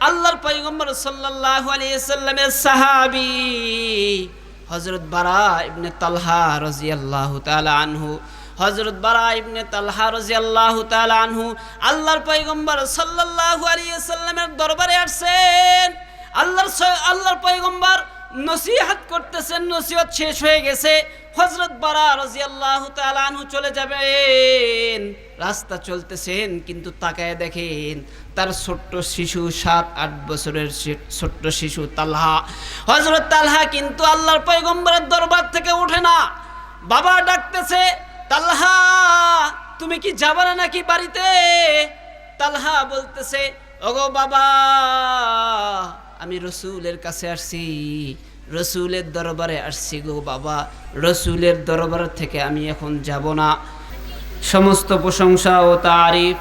আল্লাহর পয়গম্বর সাল্লাল্লাহু আলাইহি সাল্লামের সাহাবী হযরত বারা ইবনে তালহা রাদিয়াল্লাহু তাআলা আনহু, হযরত বারা ইবনে তালহা রাদিয়াল্লাহু তাআলা আনহু আল্লাহর পয়গম্বর সাল্লাল্লাহু আলাইহি সাল্লামের দরবারে আসছেন। আল্লাহর পয়গম্বর নসিহত করতেছেন, নসিহত শেষ হয়ে গেছে। হযরত বারা রাদিয়াল্লাহু তাআলা আনহু চলে যাবেন, রাস্তা চলতেছেন, কিন্তু তাকায় দেখেন তার ছোট্ট শিশু 7-8 বছরের ছোট্ট শিশু তালহা, হযরত তালহা কিন্তু আল্লাহর পয়গম্বরের দরবার থেকে ওঠে না। বাবা ডাকতেছে, তালহা তুমি কি যাবে না নাকি বাড়িতে? তালহা বলতেছে, ওগো বাবা, আমি রসুলের কাছে আসছি, রসুলের দরবারে আসছি গো বাবা, রসুলের দরবার থেকে আমি এখন যাব না। সমস্ত প্রশংসা ও তারিফ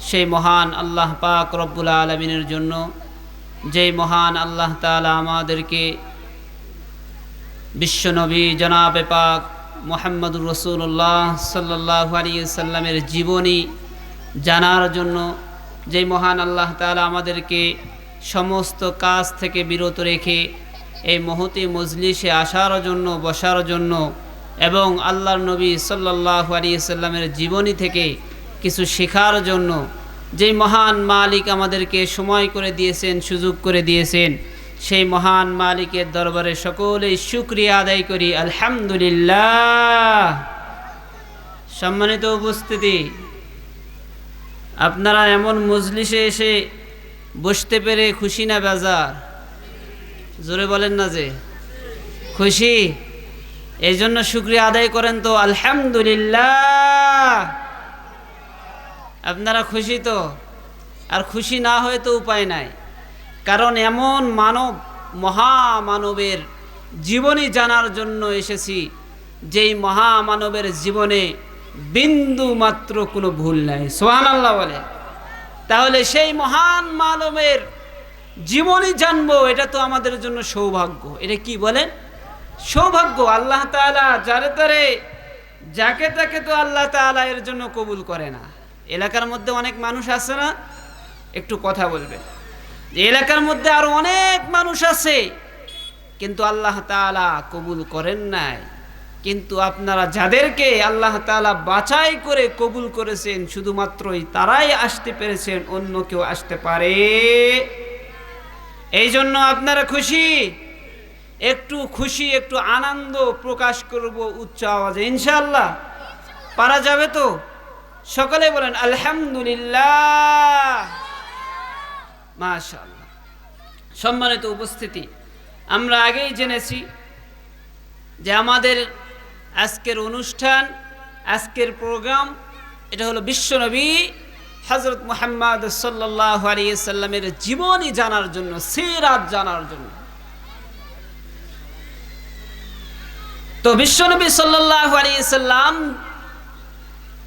সেই মহান আল্লাহ পাক রব্বুল আলামিনের জন্য, যেই মহান আল্লাহ তাআলা আমাদেরকে বিশ্বনবী জনাবে পাক মুহাম্মদুর রাসূলুল্লাহ সাল্লাল্লাহু আলাইহি সাল্লামের জীবনী জানার জন্য, যেই মহান আল্লাহ তাআলা আমাদেরকে সমস্ত কাজ থেকে বিরত রেখে এই মহতী মজলিসে আসার জন্য, বসার জন্য এবং আল্লাহর নবী সাল্লাল্লাহু আলাইহি সাল্লামের জীবনী থেকে কিছু শেখার জন্য যেই মহান মালিক আমাদেরকে সময় করে দিয়েছেন, সুযোগ করে দিয়েছেন, সেই মহান মালিকের দরবারে সকলেই শুকরিয়া আদায় করি আলহামদুলিল্লাহ। সম্মানিত উপস্থিতি, আপনারা এমন মজলিসে এসে বসতে পেরে খুশি না বেজার? জোরে বলেন না যে খুশি? এই জন্য শুকরিয়া আদায় করেন তো আলহামদুলিল্লাহ। আপনারা খুশি তো? আর খুশি না হয়ে তো উপায় নাই, কারণ এমন মানব, মহামানবের জীবনী জানার জন্য এসেছি, যেই মহামানবের জীবনে বিন্দু মাত্র কোনো ভুল নাই। সুবহানাল্লাহ বলে। তাহলে সেই মহান মানবের জীবনী জানবো, এটা তো আমাদের জন্য সৌভাগ্য। এটা কি বলেন? সৌভাগ্য। আল্লাহ তাআলা যারে তারে, যাকে তাকে তো আল্লাহ তাআলা এর জন্য কবুল করে না। এলাকার মধ্যে অনেক মানুষ আছে না, একটু কথা বলবেন, যে এলাকার মধ্যে আরো অনেক মানুষ আছে কিন্তু আল্লাহ তাআলা কবুল করেন নাই। কিন্তু আপনারা যাদেরকে আল্লাহ তাআলা বাছাই করে কবুল করেছেন, শুধুমাত্রই তারাই আসতে পেরেছেন, অন্য কেউ আসতে পারে? এই জন্য আপনারা খুশি? একটু খুশি, একটু আনন্দ প্রকাশ করব উচ্চ আওয়াজে, ইনশাআল্লাহ। পারা যাবে তো? সকলে বলেন আলহামদুলিল্লাহ, মাশাআল্লাহ। সম্মানিত উপস্থিতি, আমরা আগেই জেনেছি যে আমাদের আজকের অনুষ্ঠান, আজকের প্রোগ্রাম, এটা হলো বিশ্বনবী হযরত মুহাম্মদ সাল্লাল্লাহু আলাইহি সাল্লামের জীবনী জানার জন্য, সিরাত জানার জন্য। তো বিশ্বনবী সাল্লাল্লাহু আলাইহি সাল্লাম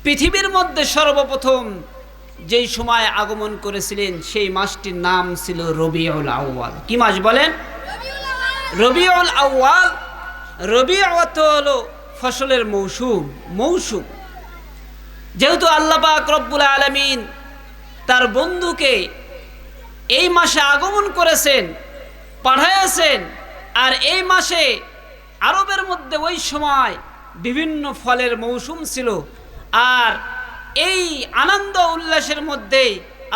পৃথিবীর মধ্যে সর্বপ্রথম যেই সময় আগমন করেছিলেন, সেই মাসটির নাম ছিল রবিউল আউয়াল। কি মাস বলেন? রবিউল আউয়াল। রবি অর্থ হলো ফসলের মৌসুম, মৌসুম। যেহেতু আল্লাহ পাক রব্বুল আলামিন তার বন্ধুকে এই মাসে আগমন করেছেন, পাঠাইছেন, আর এই মাসে আরবের মধ্যে ওই সময় বিভিন্ন ফলের মৌসুম ছিল, আর এই আনন্দ উল্লাসের মধ্যে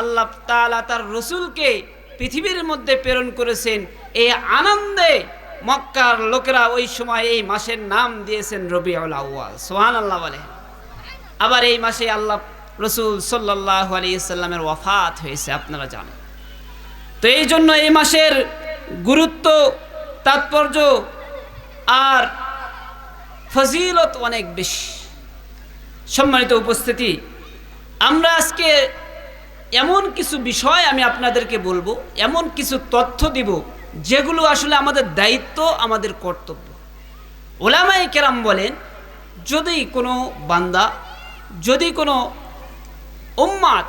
আল্লাহ তাআলা তার রসুলকে পৃথিবীর মধ্যে প্রেরণ করেছেন। এই আনন্দে মক্কার লোকেরা ওই সময় এই মাসের নাম দিয়েছেন রবিউল আউয়াল। সুবহানাল্লাহ বলে। আবার এই মাসে আল্লাহ রসুল সাল্লাল্লাহু আলাইহি সাল্লামের ওয়াফাত হয়েছে, আপনারা জানেন। তো এই জন্য এই মাসের গুরুত্ব, তাৎপর্য আর ফজিলত অনেক বেশি। সম্মানিত উপস্থিতি, আমরা আজকে এমন কিছু বিষয় আমি আপনাদেরকে বলবো, এমন কিছু তথ্য দিব যেগুলো আসলে আমাদের দায়িত্ব, আমাদের কর্তব্য। উলামায়ে কেরাম বলেন, যদি কোনো বান্দা, যদি কোনো উম্মাত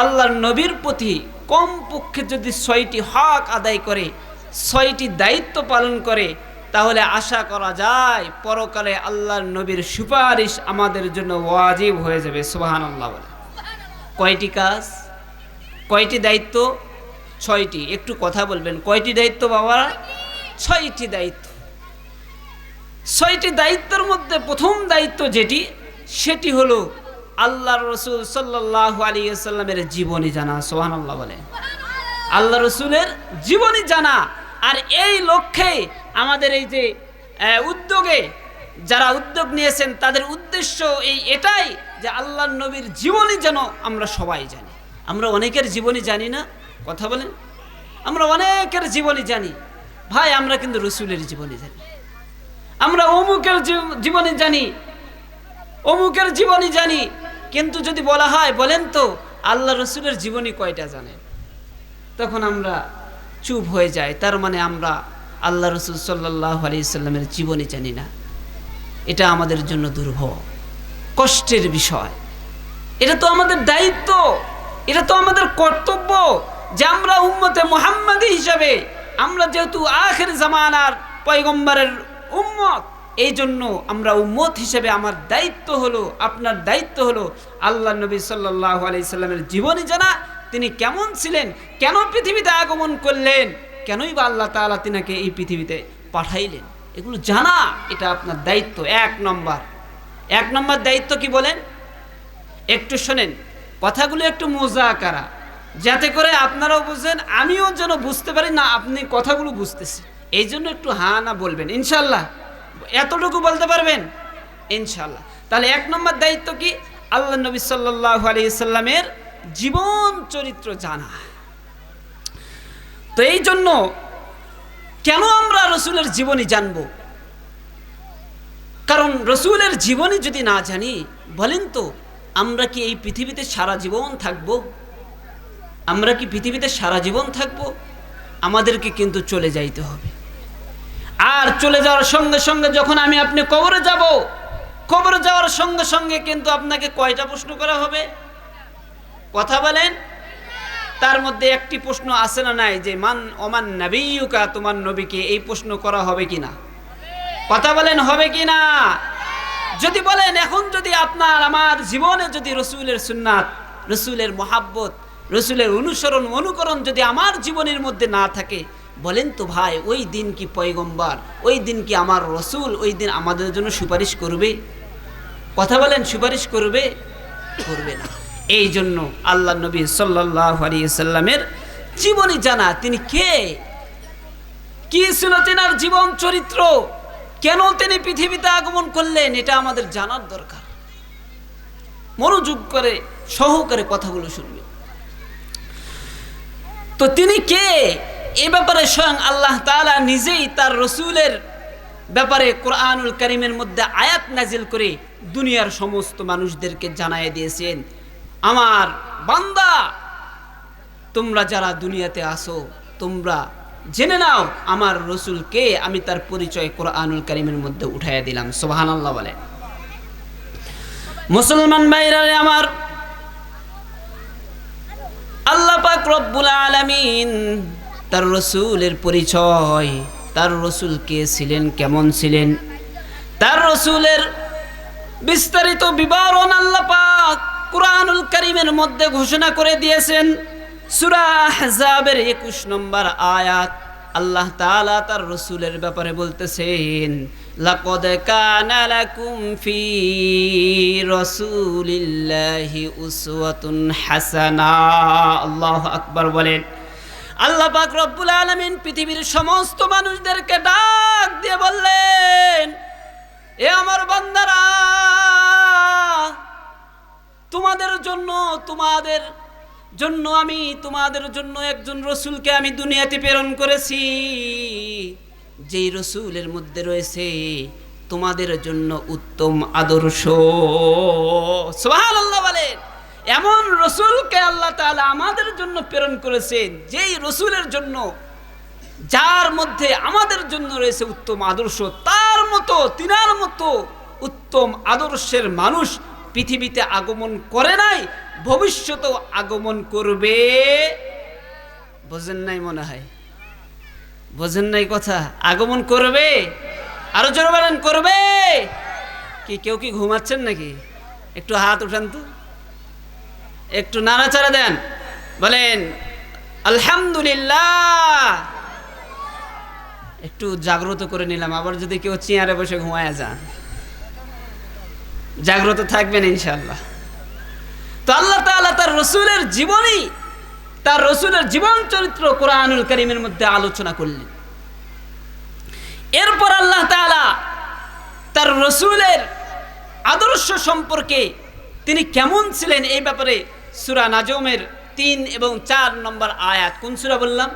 আল্লাহর নবীর প্রতি কমপক্ষে যদি 6টি হক আদায় করে, 6টি দায়িত্ব পালন করে, তাহলে আশা করা যায় পরকালে আল্লাহর নবীর সুপারিশ আমাদের জন্য ওয়াজিব হয়ে যাবে। সুবহানাল্লাহ বলে। কয়টি কাজ? কয়টি দায়িত্ব? 6টি। একটু কথা বলবেন, কয়টি দায়িত্ব বাবা? 6টি দায়িত্ব। 6টি দায়িত্বের মধ্যে প্রথম দায়িত্ব যেটি, সেটি হলো আল্লাহর রাসূল সাল্লাল্লাহু আলাইহি ওয়াসাল্লামের জীবনী জানা। সুবহানাল্লাহ বলে। আল্লাহ রাসূলের জীবনী জানা। আর এই লক্ষ্যে আমাদের এই যে উদ্যোগে যারা উদ্যোগ নিয়েছেন, তাদের উদ্দেশ্য এটাই যে আল্লাহর নবীর জীবনী যেন আমরা সবাই জানি। আমরা অনেকের জীবনী জানি না, কথা বলেন। আমরা অনেকের জীবনী জানি ভাই, আমরা কিন্তু রাসূলের জীবনী জানি। আমরা অমুকের জীবনী জানি, অমুকের জীবনী জানি, কিন্তু যদি বলা হয় বলেন তো আল্লাহ রাসূলের জীবনী কয়টা জানেন, তখন আমরা চুপ হয়ে যাই। তার মানে আমরা আল্লাহ রাসূল সাল্লাল্লাহু আলাইহি সাল্লামের জীবনী জানি না। এটা আমাদের জন্য দুর্ভোগ, কষ্টের বিষয়। এটা তো আমাদের দায়িত্ব, এটা তো আমাদের কর্তব্য যে আমরা উম্মতে মুহাম্মাদী হিসাবে, আমরা যেহেতু আখির জামানার পয়গম্বরের উম্মত, এই জন্য আমরা উম্মত হিসেবে আমার দায়িত্ব হলো, আপনার দায়িত্ব হলো আল্লাহ নবী সাল্লাল্লাহু আলাইহি সাল্লামের জীবনী জানা। তিনি কেমন ছিলেন, কেন পৃথিবীতে আগমন করলেন, কেনই বা আল্লাহ তাআলা তিনাকে এই পৃথিবীতে পাঠাইলেন, এগুলো জানা এটা আপনার দায়িত্ব। 1 নম্বর দায়িত্ব কি বলেন? একটু শোনেন, কথাগুলো একটু মুযাকারা, যাতে করে আপনারাও বুঝেন, আমিও যেন বুঝতে পারি না আপনি কথাগুলো বুঝতেছেন। এই জন্য একটু হ্যাঁ না বলবেন ইনশাআল্লাহ। এতটুকু বলতে পারবেন ইনশাআল্লাহ। তাহলে 1 নম্বর দায়িত্ব কি? আল্লাহ নবী সাল্লাল্লাহু আলাইহি সাল্লামের জীবন চরিত্র জানা। তো এই জন্য কেন আমরা রাসূলের জীবনী জানব? কারণ রাসূলের জীবনী যদি না জানি, বলেন তো আমরা কি এই পৃথিবীতে সারা জীবন থাকব? আমরা কি পৃথিবীতে সারা জীবন থাকব? আমাদেরকে কিন্তু চলে যাইতে হবে। আর চলে যাওয়ার সঙ্গে সঙ্গে যখন আমি আপনি কবরে যাব, কবরে যাওয়ার সঙ্গে সঙ্গে কিন্তু আপনাকে কয়টা প্রশ্ন করা হবে? কথা বলেন। তার মধ্যে একটি প্রশ্ন আছে না নাই যে মান ওমান নাবিয়ুকা, তোমার নবীকে, এই প্রশ্ন করা হবে কিনা? কথা বলেন, হবে কিনা? যদি বলেন, এখন যদি আপনার আমার জীবনে যদি রাসূলের সুন্নাত, রাসূলের মহাব্বত, রাসূলের অনুকরণ যদি আমার জীবনের মধ্যে না থাকে, বলেন তো ভাই ওই দিন কি পয়গম্বর, ওই দিন কি আমার রাসূল ওই দিন আমাদের জন্য সুপারিশ করবে? কথা বলেন, সুপারিশ করবে? করবে না। এই জন্য আল্লাহ নবী সাল্লাল্লাহু আলাইহি সাল্লামের জীবনী জানা, তিনি কে, কি ছিল তেনার জীবন চরিত্র, কেন তিনি পৃথিবীতে আগমন করলেন, এটা আমাদের জানার দরকার। মনোযোগ করে সহকারে কথাগুলো শুনবে। তো তিনি কে, এ ব্যাপারে স্বয়ং আল্লাহ তাআলা নিজেই তার রাসূলের ব্যাপারে কোরআনুল কারীমের মধ্যে আয়াত নাজিল করে দুনিয়ার সমস্ত মানুষদেরকে জানায় দিয়েছেন, আমার বান্দা তোমরা যারা দুনিয়াতে আসো, তোমরা জেনে নাও আমার রাসূল কে, আমি তার পরিচয় কোরআনুল কারীমের মধ্যে উঠাইয়া দিলাম। সুবহানাল্লাহ বলে। মুসলমান ভাইরা আমার, আল্লাহ পাক রব্বুল আলামিন তার রাসূলের পরিচয়, তার রাসূল কে ছিলেন, কেমন ছিলেন, তার রাসূলের বিস্তারিত বিবরণ আল্লাহ পাক কোরআনুল কারীমের মধ্যে ঘোষণা করে দিয়েছেন। সূরা আহজাবের 21 নম্বর আয়াত আল্লাহ তাআলা তার রাসূলের ব্যাপারে বলতেছেন, লাকাদ কানা লাকুম ফি রাসূলিল্লাহি উসওয়াতুন হাসানা। আল্লাহু আকবার বলেন। আল্লাহ পাক রব্বুল আলামিন পৃথিবীর সমস্ত মানুষদেরকে ডাক দিয়ে বললেন, এ আমার বান্দারা, তোমাদের জন্য আমি তোমাদের জন্য একজন রাসূলকে আমি দুনিয়াতে প্রেরণ করেছি, যেই রাসূলের মধ্যে রয়েছে তোমাদের জন্য উত্তম আদর্শ। সুবহানাল্লাহ বলেন। এমন রাসূলকে আল্লাহ তাআলা আমাদের জন্য প্রেরণ করেছেন, যেই রাসূলের জন্য, যার মধ্যে আমাদের জন্য রয়েছে উত্তম আদর্শ, তার মতো, তিনার মতো উত্তম আদর্শের মানুষ পৃথিবীতে আগমন করে নাই, ভবিষ্যতেও আগমন করবে। বোঝেন নাই মনে হয়, বোঝেন নাই কথা, আগমন করবে। আরো জোরে বলেন, করবে। কি কেউ কি ঘুমাচ্ছেন নাকি? একটু হাত উঠান তো, একটু নাড়াচাড়া দেন। বলেন আলহামদুলিল্লাহ। একটু জাগ্রত করে নিলাম, আবার যদি কেউ চেয়ারে বসে ঘুমায়া যান, জাগ্রত থাকবেন ইনশাআল্লাহ। তো আল্লাহ তাআলা তার রসুলের জীবনী, তার রসুলের জীবন চরিত্র কোরআনুল কারীমের মধ্যে আলোচনা করলেন। এরপর আল্লাহ তাআলা তার রসুলের আদর্শ সম্পর্কে তিনি কেমন ছিলেন এই ব্যাপারে সূরা নাজমের 3 এবং 4 নম্বর আয়াত, কোন সূরা বললাম?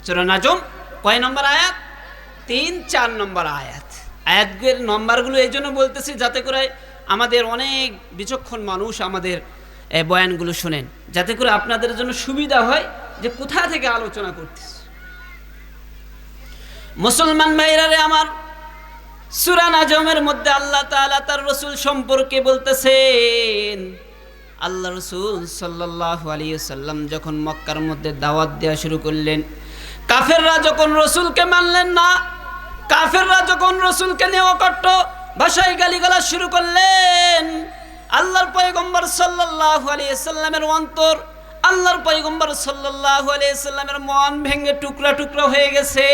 সূরা নাজম কয় নম্বর আয়াত? 3, 4 নম্বর আয়াত। আয়াতের নম্বরগুলো এই জন্য বলতেছি যাতে করে আমাদের অনেক বিচক্ষণ মানুষ আমাদের বয়ানগুলো শোনেন, যাতে করে আপনাদের জন্য সুবিধা হয় যে কোথা থেকে আলোচনা করতেছি। মুসলমান ভাইরা রে আমার, সূরা নাজমের মধ্যে আল্লাহ তাআলা তার রাসূল সম্পর্কে বলতেছেন, আল্লাহ রাসূল সাল্লাল্লাহু আলাইহি ওয়াসাল্লাম যখন মক্কার মধ্যে দাওয়াত দেওয়া শুরু করলেন, কাফেররা যখন রাসূলকে মানলেন না, কাফেররা যখন রাসূলকে নিয়ে অকট্ট ভাষায় গালিগালাজ শুরু করলেন, আল্লাহর পয়গম্বর সাল্লাল্লাহু আলাইহি ওয়াসাল্লামের অন্তর, আল্লাহর পয়গম্বর সাল্লাল্লাহু আলাইহি ওয়াসাল্লামের মন ভেঙে টুকরা টুকরা হয়ে গেছে।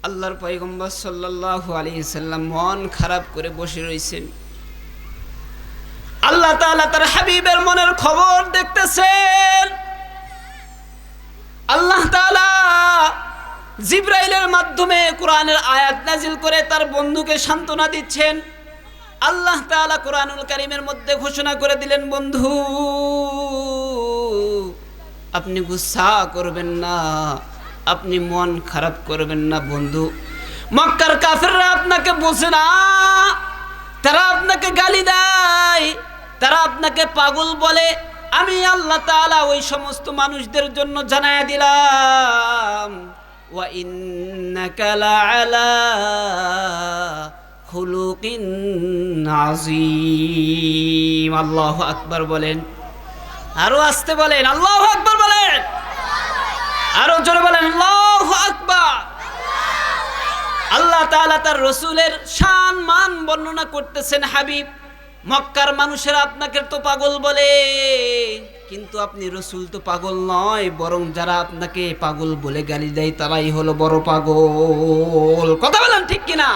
আল্লাহর পয়গম্বর সাল্লাল্লাহু আলাইহি ওয়াসাল্লাম মন খারাপ করে বসে রয়েছেন। আল্লাহ তাআলা তার হাবিবের মনের খবর দেখতেছেন। আল্লাহ তাআলা জিবরাইলের মাধ্যমে কোরআনের আয়াত নাজিল করে তার বন্ধুকে সান্ত্বনা দিচ্ছেন। আল্লাহ তাআলা কোরআনুল কারীমের মধ্যে ঘোষণা করে দিলেন, বন্ধু আপনি গুসা করবেন না, আপনি মন খারাপ করবেন না। বন্ধু, মক্কার কাফেররা আপনাকে বোঝে না, তারা আপনাকে গালি দেয়, তারা আপনাকে পাগল বলে। আমি আল্লাহ তাআলা ওই সমস্ত মানুষদের জন্য জানায়া দিলাম, ওয়া ইন্নাকা লাআলা খুলুকিন আযীম। আল্লাহু আকবার বলেন, আরো আস্তে বলেন আল্লাহু আকবার বলেন, আরো জোরে বলেন আল্লাহু আকবার। আল্লাহ তাআলা তার রাসূলের শান মান বর্ণনা করতেছেন। হাবিব, মক্কার মানুষেরা আপনাকে তো পাগল বলে, কিন্তু আপনি রাসূল তো পাগল নয়, বরং যারা আপনাকে পাগল বলে গালি দেয় তারাই হলো বড় পাগল। কথা বলেন ঠিক কিনা?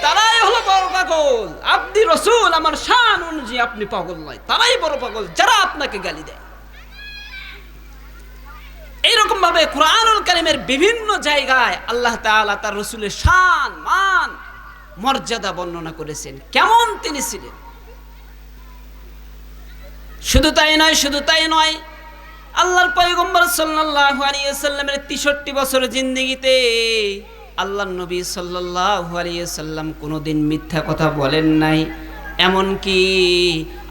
তারাই হলো বড় পাগল। আপনি রাসূল, আমার শান অনুযায়ী আপনি পাগল নয়, তারাই বড় পাগল যারা আপনাকে গালি দেয়। এইরকম ভাবে কোরআনুল কারীমের বিভিন্ন জায়গায় আল্লাহ তাআলা তার রাসূলের শান মান মর্যাদা বর্ণনা করেছেন, কেমন তিনি ছিলেন। শুধু তাই নয়, আল্লাহর পয়গম্বর সাল্লাল্লাহু আলাইহি ওয়াসাল্লামের 63 বছর জিন্দেগিতে আল্লাহর নবী সাল্লাল্লাহু আলাইহি ওয়াসাল্লাম কোনোদিন মিথ্যা কথা বলেন নাই। এমনকি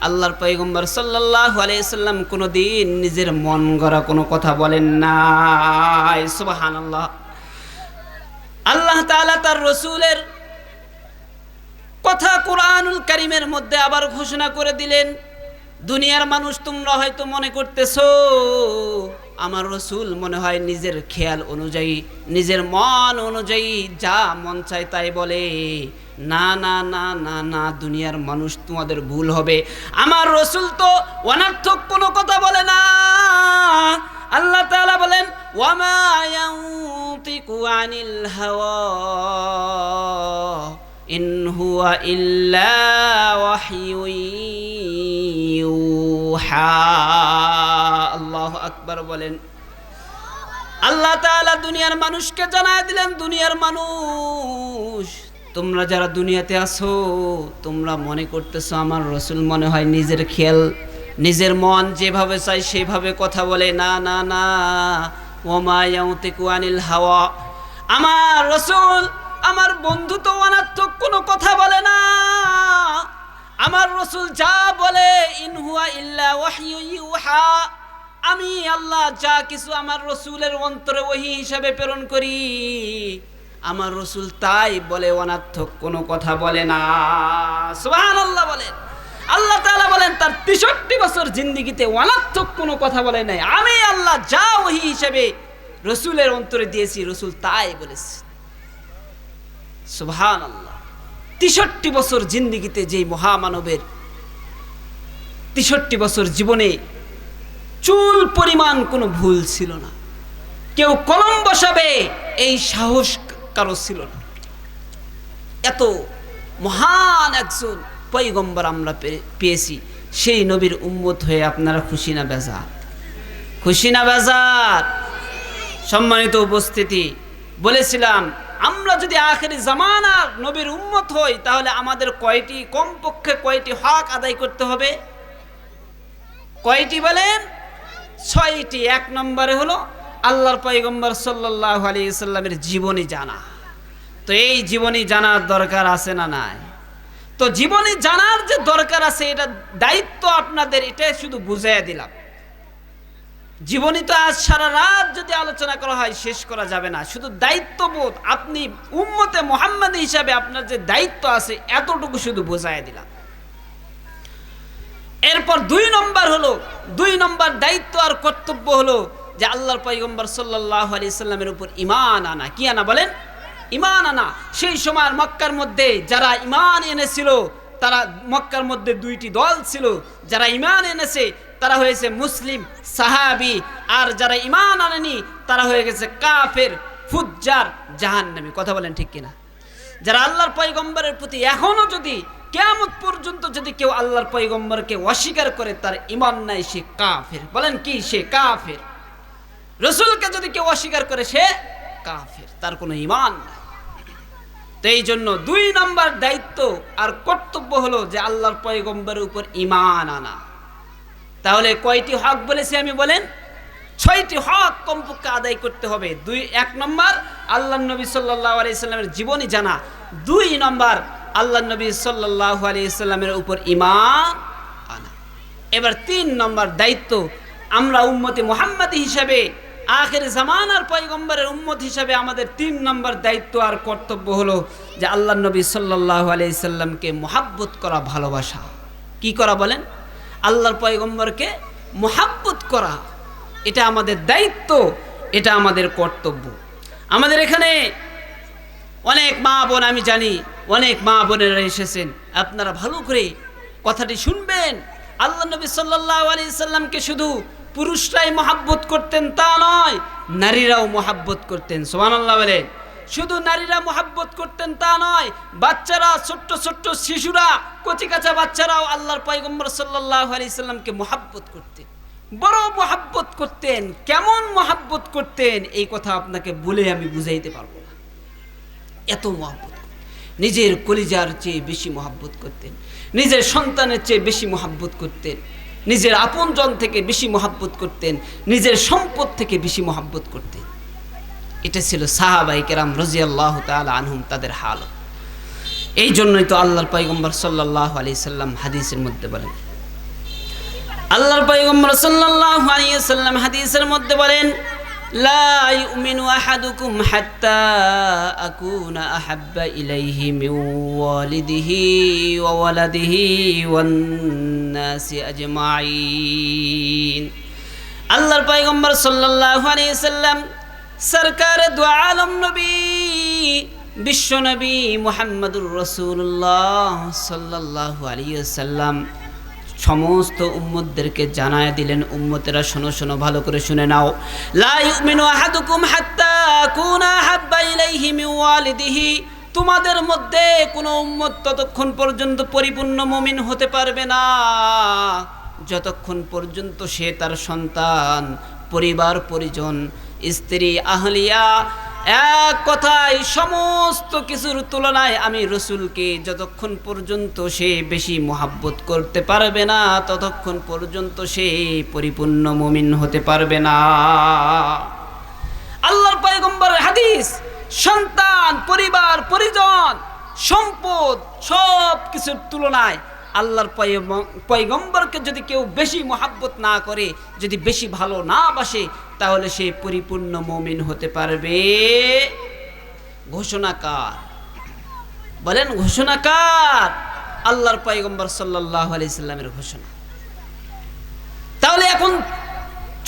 আল্লাহর পয়গম্বর সাল্লাল্লাহু আলাইহি ওয়াসাল্লাম কোনোদিন নিজের মন গড়া কোনো কথা বলেন নাই। সুবহানাল্লাহ। আল্লাহ তাআলা তার রাসূলের কথা কোরআনুল কারীমের মধ্যে আবার ঘোষণা করে দিলেন। দুনিয়ার মানুষ তোমরা হয়তো মনে করতেছো আমার রাসূল মনে হয় নিজের খেয়াল অনুযায়ী, নিজের মন অনুযায়ী যা মন চায় তাই বলে। না না না না না, দুনিয়ার মানুষ তোমাদের ভুল হবে। আমার রাসূল তো অনর্থক কোনো কথা বলে না। আল্লাহ তাআলা বলেন, ওয়ামা ইয়ানতিকু আনিল হাওয়া ইন হুয়া ইল্লা ওয়াহয়ুন ইউহা। আল্লাহু আকবার বলেন। আল্লাহ তাআলা দুনিয়ার মানুষকে জানায় দিলেন, দুনিয়ার মানুষ তোমরা যারা দুনিয়াতে আছো, তোমরা মনে করতেছো আমার রাসূল মনে হয় নিজের খেয়াল, নিজের মন যেভাবে চাই সেভাবে কথা বলে। না না না, ওমা ইয়ানতিকু আনিল হাওয়া, আমার রাসূল, আমার বন্ধু তো অনর্থক কোনো কথা বলে না। আমার রাসূল যা বলে ইন হুয়া ইল্লা ওয়াহয়ুন ইউহা, আমি আল্লাহ যা কিছু আমার রাসূলের অন্তরে ওহী হিসাবে প্রেরণ করি, আমার রাসূল তাই বলে, অনর্থক কোনো কথা বলে না। সুবহানাল্লাহ বলেন। আল্লাহ তাআলা বলেন তার 63 বছর জিন্দেগিতে অনর্থক কোনো কথা বলে নাই। আমি আল্লাহ যা ওহী হিসাবে রাসূলের অন্তরে দিয়েছি, রাসূল তাই বলেছে। সুবহানাল্লাহ। 63 বছর জিন্দেগিতে যেই মহামানবের 63 বছর জীবনে চুল পরিমাণ কোনো ভুল ছিল না, কেউ কলম বসাবে এই সাহস কারো ছিল না। এত মহান একজন পয়গম্বর আমরা পেয়েছি। সেই নবীর উম্মত হয়ে আপনারা খুশি না বেজার? খুশি না বেজার? সম্মানিত উপস্থিতি, বলেছিলাম আমরা যদি আখেরি জামানার নবীর উম্মত হই তাহলে আমাদের কমপক্ষে কয়টি হক আদায় করতে হবে? কয়টি বলেন? 6টি। 1 নম্বরে হলো আল্লাহর পয়গম্বর সাল্লাল্লাহু আলাইহি সাল্লামের জীবনী জানা। তো এই জীবনী জানার দরকার আছে না নাই? তো জীবনী জানার যে দরকার আছে, এটা দায়িত্ব আপনাদের, এটা শুধু বুঝাইয়া দিলাম। জীবনী তো আজ সারা রাত যদি আলোচনা করা হয় শেষ করা যাবে না। শুধু দায়িত্ববোধ, আপনি উম্মতে মুহাম্মাদী হিসাবে আপনার যে দায়িত্ব আছে এতটুকু শুধু বুঝাইয়া দিলাম। এরপর 2 নম্বর দায়িত্ব আর কর্তব্য হলো যে আল্লাহর পয়গম্বর সাল্লাল্লাহু আলাইহি সাল্লামের উপর ঈমান আনা। কি আনা বলেন? ঈমান আনা। সেই সময় মক্কার মধ্যে যারা ঈমান এনেছিল, তারা মক্কার মধ্যে 2টি দল ছিল। যারা ঈমান এনেছে তারা হয়েছে মুসলিম সাহাবী, আর যারা ঈমান আনেনি তারা হয়ে গেছে কাফের, ফুজ্জার, জাহান্নামী। কথা বলেন ঠিক কিনা? যারা আল্লাহর পয়গম্বরের প্রতি এখনো যদি কিয়ামত পর্যন্ত যদি কেউ আল্লাহর পয়গম্বরকে অস্বীকার করে, তার ঈমান নাই, সে কাফের। বলেন কি? সে কাফের। রাসূলকে যদি কেউ অস্বীকার করে সে কাফের, তার কোনো ঈমান নাই। তো এই জন্য 2 নম্বর দায়িত্ব আর কর্তব্য হলো যে আল্লাহর পয়গম্বরের উপর ঈমান আনা। তাহলে কয়টি হক বলেছি আমি বলেন? 6টি হক কমপক্ষে আদায় করতে হবে। 1 নম্বর আল্লাহর নবী সাল্লাল্লাহু আলাইহি সাল্লামের জীবনী জানা। 2 নম্বর আল্লাহর নবী সাল্লাল্লাহু আলাইহি সাল্লামের উপর ঈমান আনা। এবার 3 নম্বর দায়িত্ব, আমরা উম্মতে মুহাম্মাদী হিসাবে, আখির জামানার পয়গম্বরের উম্মত হিসাবে আমাদের 3 নম্বর দায়িত্ব আর কর্তব্য হলো যে আল্লাহর নবী সাল্লাল্লাহু আলাইহি সাল্লামকে মুহাব্বত করা, ভালোবাসা। কি করা বলেন? আল্লাহর পয়গম্বরকে মুহাব্বত করা, এটা আমাদের দায়িত্ব, এটা আমাদের কর্তব্য। আমাদের এখানে অনেক মা বোন, আমি জানি অনেক মা বোনেরা এসেছেন, আপনারা ভালো করে কথাটি শুনবেন। আল্লাহ নবী সাল্লাল্লাহু আলাইহি সাল্লামকে শুধু পুরুষরাই মহাব্বত করতেন তা নয়, নারীরাও মহাব্বত করতেন। সুবহানাল্লাহ বলেন। শুধু নারীরা মহাব্বত করতেন তা নয়, বাচ্চারা, ছোট্ট ছোট্ট শিশুরা, কচিকাঁচা বাচ্চারাও আল্লাহর পয়গম্বর সাল্লাল্লাহু আলাইহি সাল্লামকে মহাব্বত করতেন, বড় মহাব্বত করতেন। কেমন মহাব্বত করতেন এই কথা আপনাকে বলে আমি বুঝাইতে পারবো না। এত মহাব্বত, নিজের কলিজার চেয়ে বেশি মহাব্বত করতেন, নিজের সন্তানের চেয়ে বেশি মহাব্বত করতেন, নিজের আপনজন থেকে বেশি মহাব্বত করতেন, নিজের সম্পদ থেকে বেশি মহাব্বত করতেন। এটা ছিল সাহাবায়ে কেরাম রাদিয়াল্লাহু তাআলা আনহুম, তাদের হাল। এই জন্যই তো আল্লাহর পয়গম্বর সাল্লাল্লাহু আলাইহি সাল্লাম হাদিসের মধ্যে বলেন, আল্লাহর পয়গম্বর সাল্লাল্লাহু আলাইহি সাল্লাম হাদিসের মধ্যে বলেন, লা ইউমিনু আহাদুকুম হাত্তা আকুনা আহাব্বা ইলাইহি মিন ওয়ালিদিহি ওয়া ওয়ালাদিহি ওয়ান নাসি আজমাইন। আল্লাহর পয়গম্বর সাল্লাল্লাহু আলাইহি সাল্লাম সরকার দু আলম নবী, বিশ্ব নবী মুহাম্মদুর রাসূলুল্লাহ সাল্লাল্লাহু আলাইহি সাল্লাম সমস্ত উম্মতদেরকে জানায় দিলেন, উম্মতেরা শোনো শোনো, ভালো করে শুনে নাও। লা ইউমিনু আহাদুকুম হাত্তা আকুনা হাব্বা ইলাইহি মিন ওয়ালিদিহি, তোমাদের মধ্যে কোনো উম্মত ততক্ষণ পর্যন্ত পরিপূর্ণ মুমিন হতে পারবে না যতক্ষণ পর্যন্ত সে তার সন্তান, পরিবার পরিজন, স্ত্রী, আহলিয়া, এক কথায় সমস্ত কিছুর তুলনায় আমি রসুলকে যতক্ষণ পর্যন্ত সে বেশি মহাব্বত করতে পারবে না ততক্ষণ পর্যন্ত সে পরিপূর্ণ মুমিন হতে পারবে না। আল্লাহর পয়গম্বরের হাদিস, সন্তান, পরিবার পরিজন, সম্পদ সব কিছুর তুলনায় আল্লাহর পয়গম্বরকে যদি কেউ বেশি মহাব্বত না করে, যদি বেশি ভালো না বাসে, তাহলে সে পরিপূর্ণ মুমিন হতে পারবে। ঘোষণাকার বলেন, ঘোষণাকার আল্লাহর পয়গম্বর সাল্লাল্লাহু আলাইহি সাল্লামের ঘোষণা। তাহলে এখন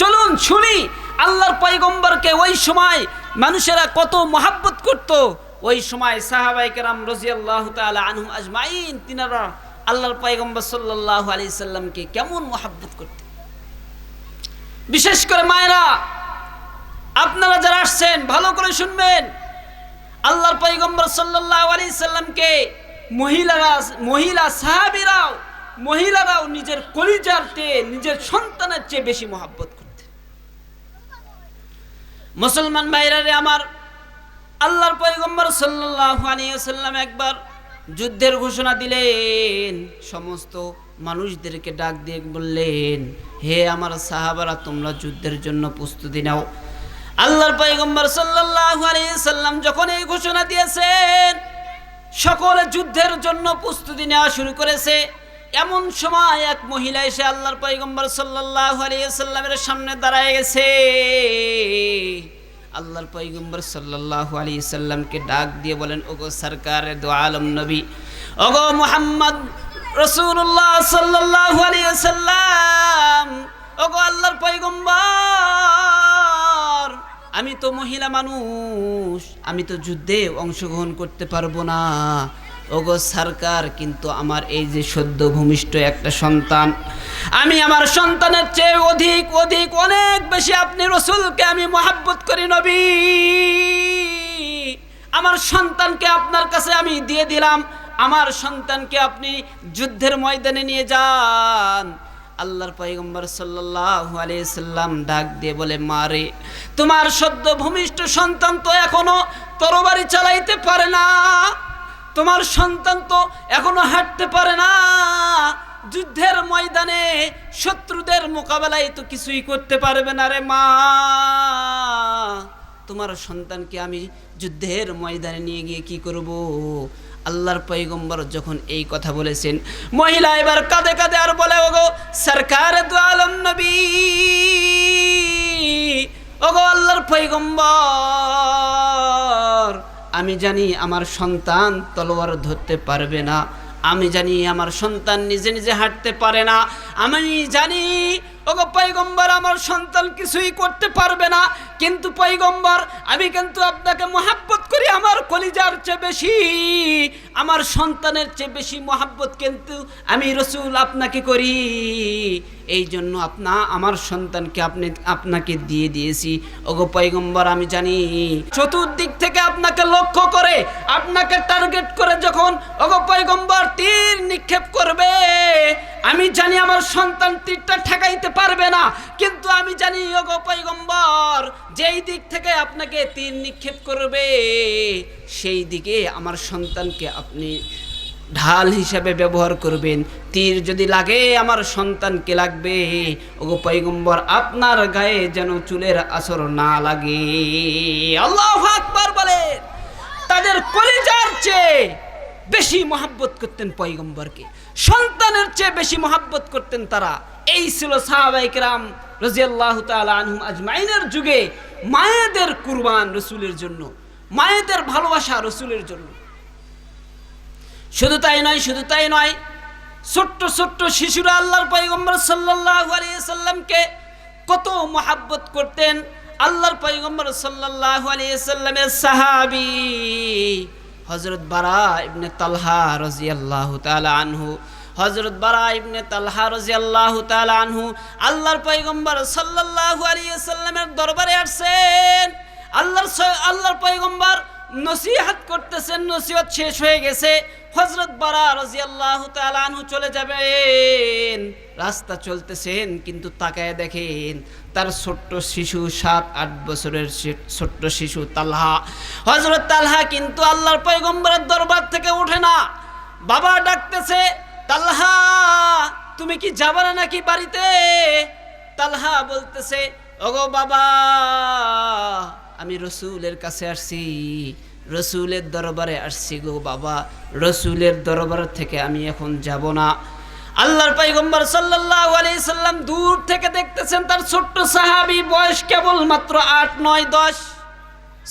চলুন শুনি আল্লাহর পয়গম্বরকে ওই সময় মানুষেরা কত মহাব্বত করত। ওই সময় সাহাবায়ে কেরাম রাদিয়াল্লাহু তাআলা আনহুম আজমাইন, তিনারা আল্লাহর পয়গম্বর সাল্লাল্লাহু আলাইহি সাল্লামকে কেমন মহব্বত করতেন। বিশেষ করে মায়েরা, আপনারা যারা আসছেন ভালো করে শুনবেন, আল্লাহর পয়গম্বর সাল্লাল্লাহু আলাইহি সাল্লামকে মহিলারাও নিজের কলিজার চেয়ে, নিজের সন্তানের চেয়ে বেশি মহব্বত করতেন। মুসলমান ভাইরা রে আমার, আল্লাহর পয়গম্বর সাল্লাল্লাহু আলাইহি ওয়াসাল্লাম একবার যুদ্ধের ঘোষণা দিলেন। সমস্ত মানুষদেরকে ডাক দিয়ে বললেন, হে আমার সাহাবারা, তোমরা যুদ্ধের জন্য প্রস্তুতি নাও। আল্লাহর পয়গম্বর সাল্লাল্লাহু আলাইহি ওয়াসাল্লাম যখন এই ঘোষণা দিয়েছেন, সকলে যুদ্ধের জন্য প্রস্তুতি নেওয়া শুরু করেছে। এমন সময় এক মহিলা এসে আল্লাহর পয়গম্বর সাল্লাল্লাহু আলাইহি ওয়াসাল্লামের সামনে দাঁড়ায় গেছে। আল্লাহর পয়গম্বর সাল্লাল্লাহু আলাইহি সাল্লামকে ডাক দিয়ে বলেন, ওগো সরকারে দো আলম নবী, ওগো মুহাম্মদ রাসূলুল্লাহ সাল্লাল্লাহু আলাইহি ওয়াসাল্লাম, ওগো আল্লাহর পয়গম্বর, আমি তো মহিলা মানুষ, আমি তো যুদ্ধে অংশগ্রহণ করতে পারবো না। ওগো সরকার, কিন্তু আমার এই যে সদ্য ভূমিষ্ঠ একটা সন্তান, আমি আমার সন্তানের চেয়ে অনেক বেশি আপনি রসুলকে আমি মহব্বত করি নবী। আমার সন্তানকে আপনার কাছে আমি দিয়ে দিলাম, আমার সন্তানকে আপনি যুদ্ধের ময়দানে নিয়ে যান। আল্লাহর পয়গম্বর সাল্লাল্লাহু আলাইহি সাল্লাম ডাক দিয়ে বলে, মারে, তোমার সদ্য ভূমিষ্ঠ সন্তান তো এখনো তরবারি চালাইতে পারে না, তোমার সন্তান তো এখনো হাঁটতে পারে না, যুদ্ধের ময়দানে শত্রুদের মোকাবেলায় তো কিছুই করতে পারবে না রে মা। তোমার সন্তানকে আমি যুদ্ধের ময়দানে নিয়ে গিয়ে কি করব? আল্লাহর পয়গম্বর যখন এই কথা বলেছেন, মহিলা এবার কাঁদে কাঁদে আর বলে, ওগো সরকার দু আলম নবী, ওগো আল্লাহর পয়গম্বর, আমি জানি আমার সন্তান তলোয়ার ধরতে পারবে না, আমি জানি আমার সন্তান নিজে নিজে হাঁটতে পারে না, আমি জানি ওগো পয়গম্বর আমার সন্তান কিছুই করতে পারবে না, কিন্তু পয়গম্বর আমি কিন্তু আপনাকে মহব্বত করি আমার কলিজার চেয়ে বেশি, আমার সন্তানের চেয়ে বেশি মহব্বত কিন্তু আমি রসুল আপনাকে করি। এই জন্য আমার সন্তানকে আপনাকে দিয়ে দিয়েছি। ওগো পয়গম্বর, আমি জানি চতুর্দিক থেকে আপনাকে লক্ষ্য করে, আপনাকে টার্গেট করে যখন ওগো পয়গম্বর তীর নিক্ষেপ করবে, আমি জানি আমার সন্তান তীরটা ঠেকাইতে পারবে না, কিন্তু আমি জানি ওগো পয়গম্বর যেই দিক থেকে আপনাকে তীর নিক্ষেপ করবে, সেই দিকে আমার সন্তানকে আপনি ঢাল হিসাবে ব্যবহার করবেন। তীর যদি লাগে আমার সন্তানকে লাগবে, ওগো পয়গম্বর আপনার গায়ে যেন চুলের আসর না লাগে। আল্লাহু আকবার বলেন। তাদের কলিজার চেয়ে বেশি মহব্বত করতেন পয়গম্বরকে, সন্তানের চেয়ে বেশি মহব্বত করতেন তারা। এই ছিল সাহাবায়ে কেরাম রাদিয়াল্লাহু তাআলা আনহুম আজমাইনের যুগে মায়েদের কুরবান রসুলের জন্য, মায়েদের ভালোবাসা রসুলের জন্য। শুধু তাই নয়, ছোট্ট ছোট্ট শিশুরা আল্লাহর পয়গম্বর সাল্লাল্লাহু আলাইহি সাল্লামকে কত মহব্বত করতেন। আল্লাহর পয়গম্বর সাল্লাল্লাহু আলাইহি সাল্লামের সাহাবী হযরত বারা ইবনে তালহা রাদিয়াল্লাহু তাআলা আনহু, হযরত বারা ইবনে তালহা রাদিয়াল্লাহু তাআলা আনহু আল্লাহর পয়গম্বর সাল্লাল্লাহু আলাইহি সাল্লামের দরবারে আসছেন। আল্লাহর পয়গম্বর নসিহত করতেছেন, নসিহত শেষ হয়ে গেছে, হযরত বারা রাদিয়াল্লাহু তাআলা আনহু চলে যাবেন, রাস্তা চলতেছেন, কিন্তু তাকায় দেখেন তার ছোট্ট শিশু 7-8 বছরের ছোট্ট শিশু তালহা, হযরত তালহা কিন্তু আল্লাহর পয়গম্বরের দরবার থেকে ওঠে না। বাবা ডাকতেছে, তালহা তুমি কি যাবে না নাকি বাড়িতে? তালহা বলতেছে, ওগো বাবা, আমি রসুলের কাছে আসছি, রসুলের দরবারে আসছি গো বাবা, রসুলের দরবার থেকে আমি এখন যাব না। আল্লাহর পয়গম্বর সাল্লাল্লাহু আলাইহি সাল্লাম দূর থেকে দেখতেছেন তার ছোট্ট সাহাবী, বয়স কেবল মাত্র 8-9-10,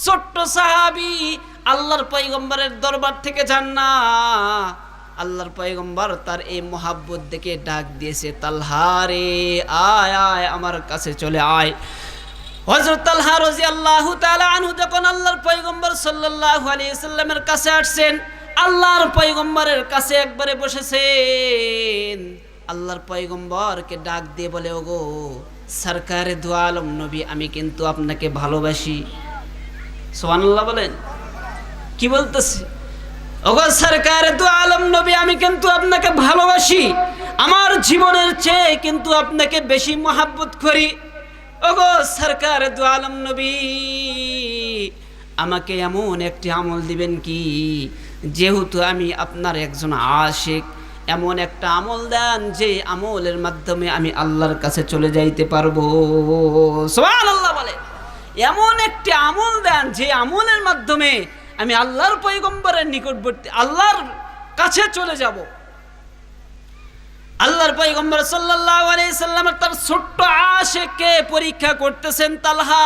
ছোট্ট সাহাবী আল্লাহর পয়গম্বরের দরবার থেকে যান না। আল্লাহর পয়গম্বর তার এই মহাব্বত দেখে ডাক দিয়েছে, তালহা রে আয় আয় আমার কাছে চলে আয়। হযরত তালহা রাদিয়াল্লাহু তাআলা আনহু যখন আল্লাহর পয়গম্বর সাল্লাল্লাহু আলাইহি সাল্লামের কাছে আসছেন, আল্লাহর পয়গম্বরের কাছে একবারে বসেছেন। আল্লাহর পয়গম্বরকে ডাক দিয়ে বলে, ওগো সরকারে দু আলম নবী, আমি কিন্তু আপনাকে ভালোবাসি। সুবহানাল্লাহ বলেন। কি বলতেছি? ওগো সরকারে দু আলম নবী, আমি কিন্তু আপনাকে ভালোবাসি, আমার জীবনের চেয়ে কিন্তু আপনাকে বেশি মহব্বত করি। ওগো সরকারে দু আলম নবী, আমাকে এমন একটি আমল দিবেন কি, যেহেতু আমি আপনার একজন আশিক, এমন একটা আমল দেন যে আমলের মাধ্যমে আমি আল্লাহর কাছে চলে যাইতে পারবো। সুবহানাল্লাহ বলে। এমন একটি আমল দেন যে আমলের মাধ্যমে আমি আল্লাহর পয়গম্বরের নিকটবর্তী, আল্লাহর কাছে চলে যাব। আল্লাহর পয়গম্বর সাল্লাল্লাহু আলাইহি সাল্লাম তার ছোট্ট আশিককে পরীক্ষা করতেছেন। তালহা,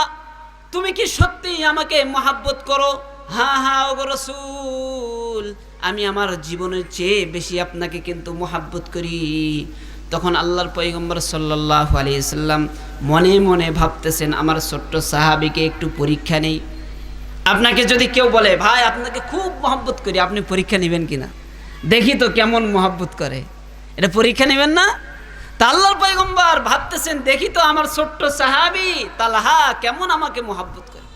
তুমি কি সত্যি আমাকে মহব্বত করো? হ্যাঁ হ্যাঁ ওগো রাসূল, আমি আমার জীবনের চেয়ে বেশি আপনাকে কিন্তু মহব্বত করি। তখন আল্লাহর পয়গম্বর সাল্লাল্লাহু আলাইহি সাল্লাম মনে মনে ভাবতেছেন, আমার ছোট্ট সাহাবীকে একটু পরীক্ষা নেই। আপনাকে যদি কেউ বলে, ভাই আপনাকে খুব মহব্বত করি, আপনি পরীক্ষা নেবেন কিনা, দেখি তো কেমন মহব্বত করে, এটা পরীক্ষা নেবেন না? তা আল্লাহর পয়গম্বর ভাবতেছেন, দেখি তো আমার ছোট্ট সাহাবী তালহা কেমন আমাকে মহব্বত করে।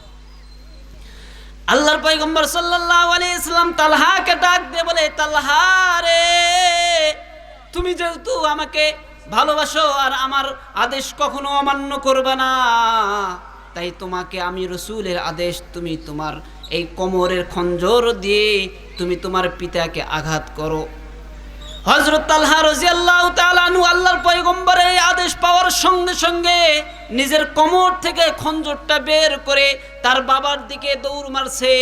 আল্লাহর পয়গম্বর সাল্লাল্লাহু আলাইহি সাল্লাম তালহাকে ডাক দিয়ে বলে, তালহা রে, তুমি যেহেতু আমাকে ভালোবাসো আর আমার আদেশ কখনো অমান্য করবে না, তাই তোমাকে আমি রাসূলের আদেশ, তুমি তোমার এই কোমরের খঞ্জর দিয়ে তুমি তোমার পিতাকে আঘাত করো। হযরত তালহা রাদিয়াল্লাহু তাআলা আনহু আল্লাহর পয়গম্বরের এই আদেশ পাওয়ার সঙ্গে সঙ্গে নিজের কোমর থেকে খঞ্জরটা বের করে তার বাবার দিকে দৌড় মারছে।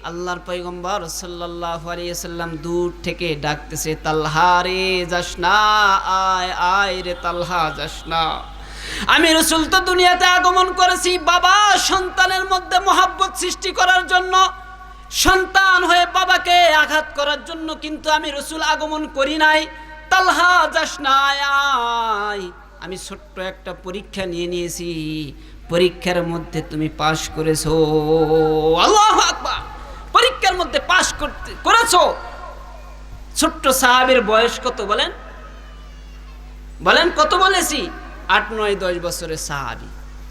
আল্লাহর পয়গম্বর সাল্লাল্লাহু আলাইহি সাল্লাম দূর থেকে ডাকতেছে, তালহা রে যাস না, আয় আয় রে তালহা যাস না। আমি রাসূল তো দুনিয়াতে আগমন করেছি বাবা সন্তানের মধ্যে মহব্বত সৃষ্টি করার জন্য, সন্তান হয়ে বাবাকে আঘাত করার জন্য কিন্তু আমি রাসূল আগমন করি নাই। তালহা যাস না, আয়, আমি ছোট্ট একটা পরীক্ষা নিয়ে নিয়েছি, পরীক্ষার মধ্যে তুমি পাশ করেছো। আল্লাহু আকবার। পরীক্ষার মধ্যে পাশ করেছো। ছোট্ট সাহাবীর বয়স কত বলেন? বলেন কত বলেছি? 8, 9, 10 বছরের সাহাবী,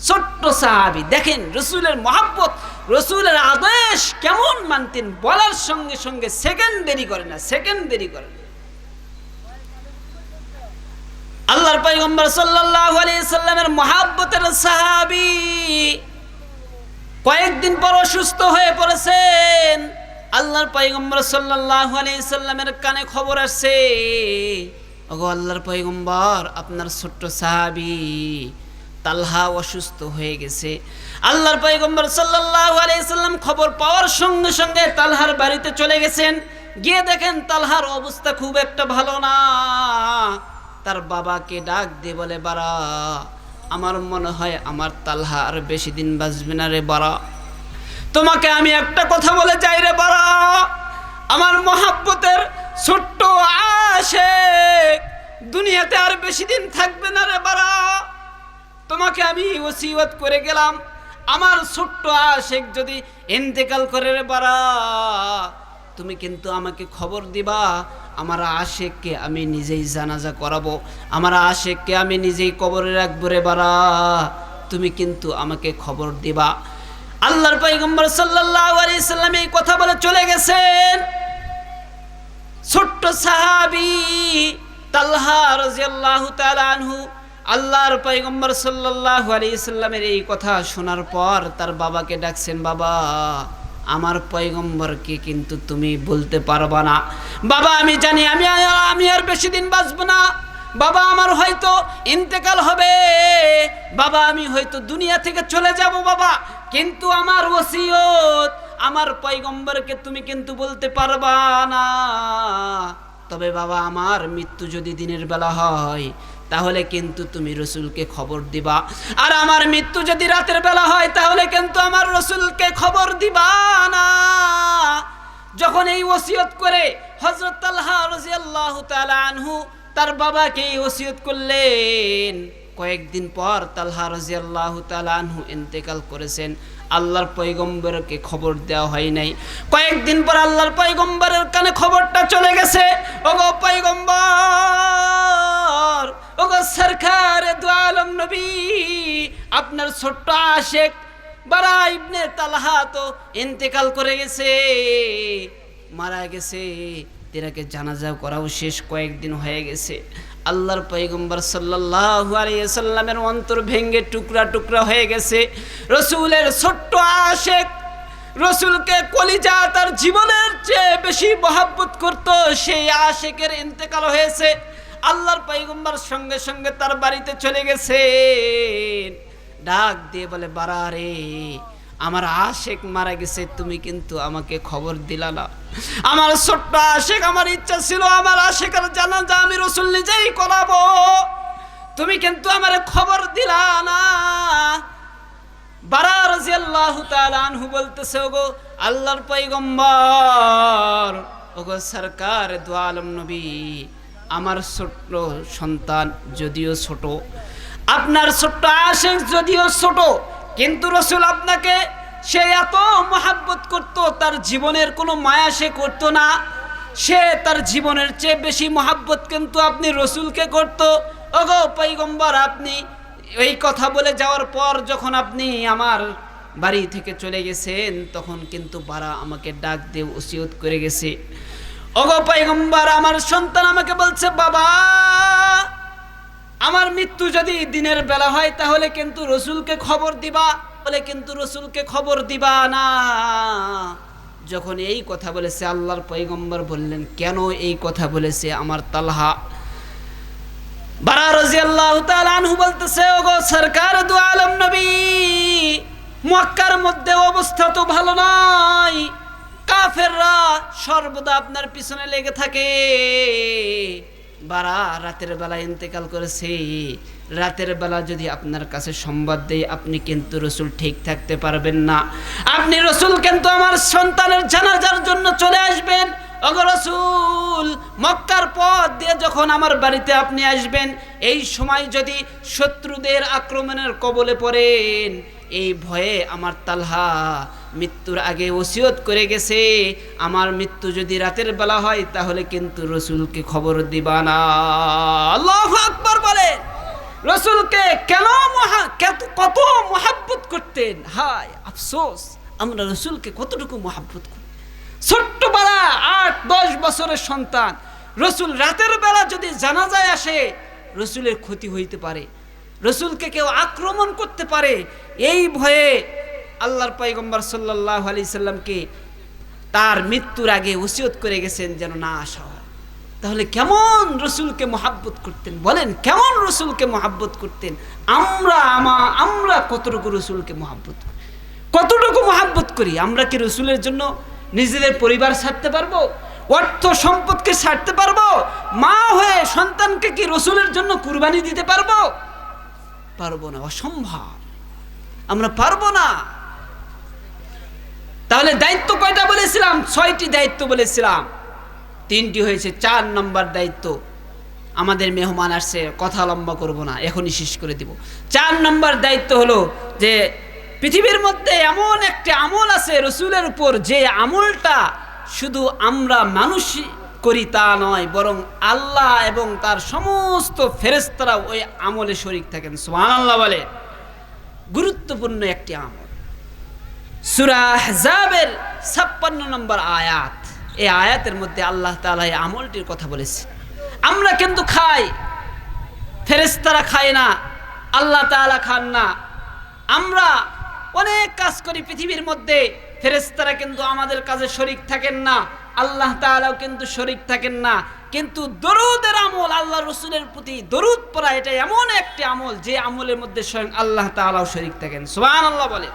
ছোট্ট সাহাবী। দেখেন রাসূলের মহব্বত, রাসূলের আদেশ কেমন মানতেন, বলার সঙ্গে সঙ্গে সেকেন্ড দেরি করে না, সেকেন্ড দেরি করে না। আল্লাহর পয়গম্বর সাল্লাল্লাহু আলাইহি সাল্লামের মহব্বতের সাহাবী কয়েকদিন পর অসুস্থ হয়ে পড়েছেন। আল্লাহর পয়গম্বর সাল্লাল্লাহু আলাইহি সাল্লামের কানে খবর আসছে, ওগো আল্লাহর পয়গম্বর, আপনার ছোট্ট সাহাবী তালহা অসুস্থ হয়ে গেছে। আল্লাহর পয়গম্বর সাল্লাল্লাহু আলাইহি সাল্লাম খবর পাওয়ার সঙ্গে সঙ্গে তালহার বাড়িতে চলে গেছেন। গিয়ে দেখেন তালহার অবস্থা খুব একটা ভালো না। তার বাবাকে ডাক দিয়ে বলে, বারা, আমার মনে হয় আমার তালহা আর বেশি দিন বাঁচবে না রে বারা, তোমাকে আমি একটা কথা বলে যাই রে বারা, আমার মহব্বতের ছোট্ট আশিক দুনিয়াতে আর বেশি দিন থাকবে না রে বারা, তোমাকে আমি ওসিয়ত করে গেলাম, আমার ছোট্ট আশিক যদি ইন্তেকাল করে রে বারা, তুমি কিন্তু আমাকে খবর দিবা, আমার আশিককে আমি নিজেই জানাজা করাবো, আমার আশিককে আমি নিজেই কবরে রাখবো রে বারা, তুমি কিন্তু আমাকে খবর দিবা। আল্লাহর পয়গম্বর সাল্লাল্লাহু আলাইহি সাল্লাম এই কথা বলে চলে গেছেন। ছোট্ট সাহাবী তালহা রাদিয়াল্লাহু তাআলা আনহু আল্লাহর পয়গম্বর সাল্লাল্লাহু আলাইহি সাল্লামের এই কথা শোনার পর তার বাবাকে ডাকছেন, বাবা, আমার পয়গম্বরকে কিন্তু তুমি বলতে পারবা না, বাবা আমি জানি আমি আর বেশি দিন বাঁচব না, বাবা আমার হয়তো ইন্তেকাল হবে, বাবা আমি হয়তো দুনিয়া থেকে চলে যাব বাবা, কিন্তু আমার ওসিয়ত আমার পয়গম্বরকে তুমি কিন্তু বলতে পারবা না। তবে বাবা আমার মৃত্যু যদি দিনের বেলা হয় তাহলে কিন্তু তুমি রাসূলকে খবর দিবা, আর আমার মৃত্যু যদি রাতের বেলা হয় তাহলে কিন্তু আমার রাসূলকে খবর দিবা না। যখন এই ওসিয়ত করে হযরত তালহা রাদিয়াল্লাহু তাআলা আনহু তার বাবাকে ওসিয়ত করলেন, কয়েকদিন পর তালহা রাদিয়াল্লাহু তাআলা আনহু ইন্তেকাল করেছেন। আল্লাহর পয়গম্বরকে খবর দেওয়া হয় নাই। কয়েকদিন পর আল্লাহর পয়গম্বরের কানে খবরটা চলে গেছে, ওগো পয়গম্বর, ওগো সরকারে দু আলম নবী, আপনার ছোট্ট আশেক বারা ইবনে তালহা তো ইন্তেকাল করে গেছে, মারা গেছে। তেরাকে জানাজা করাও শেষ, কয়েকদিন হয়ে গেছে। আল্লাহর পয়গম্বর সাল্লাল্লাহু আলাইহি সাল্লামের অন্তর ভেঙে টুকরা টুকরা হয়ে গেছে। রসুলের ছোট্ট আশেক, রসুলকে কলিজা তার জীবনের চেয়ে বেশি মহব্বত করত, সেই আশেকের ইন্তেকাল হয়েছে। আল্লাহর পয়গম্বর সঙ্গে সঙ্গে তার বাড়িতে চলে গেছে। ডাক দিয়ে বলে, বারা রে, আমার আশেক মারা গেছে, তুমি কিন্তু আমাকে খবর দিলা না। আমার ছোট্ট আশেক, আমার ইচ্ছা ছিল আমার আশেকের জানাজা আমি রসুল নিজেই করাবো, তুমি কিন্তু আমার খবর দিলা না। বারা রাদিয়াল্লাহু তাআলা আনহু বলতেছে, ওগো আল্লাহর পয়গম্বর, ওগো সরকার দু আলম নবী, আমার ছোট্ট সন্তান যদিও ছোট, আপনার ছোট্ট আশেক যদিও ছোট, কিন্তু রসুল আপনাকে সে এত মহাব্বত করত, তার জীবনের কোনো মায়া সে করত না। সে তার জীবনের চেয়ে বেশি মহাব্বত কিন্তু আপনি রসুলকে করত। ওগো পয়গম্বর, আপনি এই কথা বলে যাওয়ার পর যখন আপনি আমার বাড়ি থেকে চলে গেছেন, তখন কিন্তু বারা আমাকে ডাক দিয়ে ওসিয়ত করে গেছে। ওগো পয়গম্বর, আমার সন্তান আমাকে বলছে, বাবা, আমার মৃত্যু যদি দিনের বেলা হয় তাহলে কিন্তু রসুলকে খবর দিবা, বলে কিন্তু রসুলকে খবর দিবা না। যখন এই কথা বলেছে, আল্লাহর পয়গম্বর বললেন, কেন এই কথা বলেছে আমার তালহা? বারা রাদিয়াল্লাহু তাআলা আনহু বলতেছে, ওগো সরকার দু আলম নবী, মক্কার মধ্যে অবস্থা তো ভালো নয়, কাফেররা সর্বদা আপনার পিছনে লেগে থাকে। বারা রাতের বেলা ইন্তেকাল করেছে, রাতের বেলা যদি আপনার কাছে সংবাদ দেয়, আপনি কিন্তু রসুল ঠিক থাকতে পারবেন না। আপনি রসুল কিন্তু আমার সন্তানের জানাজার জন্য চলে আসবেন। ওগো রসুল, মক্কার পথ দিয়ে যখন আমার বাড়িতে আপনি আসবেন, এই সময় যদি শত্রুদের আক্রমণের কবলে পড়েন, এই ভয়ে আমার তালহা মৃত্যুর আগে ওসিয়ত করে গেছে, আমার মৃত্যু যদি রাতের বেলা হয় তাহলে কিন্তু রসুলকে খবর দিবা না। আল্লাহু আকবার বলে। রসুলকে কেন কত মহাব্বত করতেন। হায় আফসোস, আমরা রসুলকে কতটুকু মহাব্বত করি। ছোট্ট বেলা 8-10 বছরের সন্তান, রসুল রাতের বেলা যদি জানাজায় আসে, রসুলের ক্ষতি হইতে পারে, রসুলকে কেউ আক্রমণ করতে পারে, এই ভয়ে আল্লাহর পয়গম্বর সাল্লাল্লাহু আলাইহি সাল্লামকে তার মৃত্যুর আগে ওসিয়ত করে গেছেন যেন না আসা হয়। তাহলে কেমন রসুলকে মহাব্বত করতেন বলেন, কেমন রসুলকে মহাব্বত করতেন। আমরা কতটুকু রসুলকে মহাব্বত করি, কতটুকু মহাব্বত করি। আমরা কি রসুলের জন্য নিজেদের পরিবার ছাড়তে পারবো? অর্থ সম্পদকে ছাড়তে পারবো? মা হয়ে সন্তানকে কি রসুলের জন্য কুরবানি দিতে পারবো? পারবো না, অসম্ভব, আমরা পারবো না। তাহলে দায়িত্ব কয়টা বলেছিলাম? 6টি দায়িত্ব বলেছিলাম, 3টি হয়েছে। 4 নম্বর দায়িত্ব, আমাদের মেহমান আসছে, কথা লম্বা করব না, এখনই শেষ করে দিব। 4 নম্বর দায়িত্ব হলো যে পৃথিবীর মধ্যে এমন একটি আমল আছে রসুলের উপর, যে আমলটা শুধু আমরা মানুষ করি তা নয়, বরং আল্লাহ এবং তার সমস্ত ফেরেশতারা ওই আমলে শরীক থাকেন। সুবহানাল্লাহ বলে। গুরুত্বপূর্ণ একটি আমল, সূরা আহজাবের 56 নম্বর আয়াত। এই আয়াতের মধ্যে আল্লাহ তাআলা এই আমলটির কথা বলেছেন। আমরা কিন্তু খাই, ফেরেশতারা খায় না, আল্লাহ তাআলা খান না। আমরা অনেক কাজ করি পৃথিবীর মধ্যে, ফেরেশতারা কিন্তু আমাদের কাজে শরীক থাকেন না, আল্লাহ তাআলাও কিন্তু শরীক থাকেন না। কিন্তু দরুদের আমল, আল্লাহ রসুলের প্রতি দরুদ পড়া, এটা এমন একটি আমল যে আমলের মধ্যে স্বয়ং আল্লাহ তাআলাও শরীক থাকেন। সুবহানাল্লাহ বলে।